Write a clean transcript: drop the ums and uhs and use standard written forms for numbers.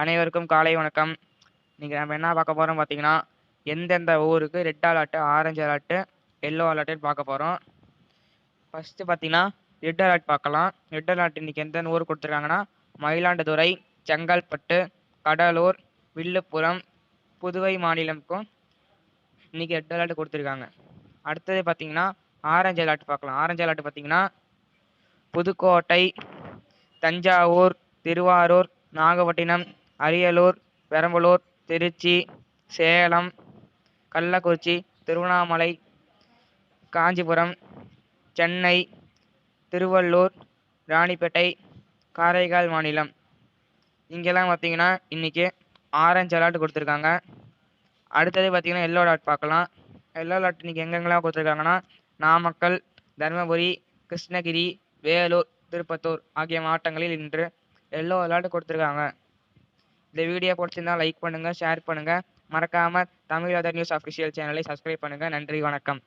அனைவருக்கும் காலை வணக்கம். இன்னைக்கு நம்ம என்ன பார்க்க போறோம் பார்த்தீங்கன்னா, எந்தெந்த ஊருக்கு red alert, orange alert, yellow அலர்ட்னு பார்க்க போறோம். ஃபர்ஸ்ட் பார்த்தீங்கன்னா ரெட் அலர்ட் பார்க்கலாம். ரெட் அலர்ட் இன்னைக்கு எந்தெந்த ஊருக்கு கொடுத்துருக்காங்கன்னா, மயிலாடுதுறை, செங்கல்பட்டு, கடலூர், வில்லுப்புரம், புதுவை மாநிலம்க்கும் இன்னைக்கு ரெட் அலர்ட் கொடுத்துருக்காங்க. அடுத்தது பார்த்தீங்கன்னா ஆரஞ்சு அலர்ட் பார்க்கலாம். ஆரஞ்சு அலர்ட் பார்த்தீங்கன்னா புதுக்கோட்டை, தஞ்சாவூர், திருவாரூர், நாகப்பட்டினம், அரியலூர், பெரம்பலூர், திருச்சி, சேலம், கள்ளக்குறிச்சி, திருவண்ணாமலை, காஞ்சிபுரம், சென்னை, திருவள்ளூர், ராணிப்பேட்டை, காரைக்கால் மாநிலம் இங்கெல்லாம் பார்த்தீங்கன்னா இன்னைக்கு ஆரஞ்சு அலர்ட் கொடுத்துருக்காங்க. அடுத்தது பார்த்தீங்கன்னா எல்லோ அலர்ட் பார்க்கலாம். எல்லோ அலர்ட் இன்னைக்கு எங்கெங்கெல்லாம் கொடுத்துருக்காங்கன்னா, நாமக்கல், தருமபுரி, கிருஷ்ணகிரி, வேலூர், திருப்பத்தூர் ஆகிய மாவட்டங்களில் இன்று எல்லோ அலர்ட் கொடுத்துருக்காங்க. இந்த வீடியோ பிடிச்சிருந்தா லைக் பண்ணுங்க, ஷேர் பண்ணுங்க. மறக்காம தமிழ் வெதர் நியூஸ் அஃபிஷியல் சேனலை சப்ஸ்கிரைப் பண்ணுங்க. நன்றி, வணக்கம்.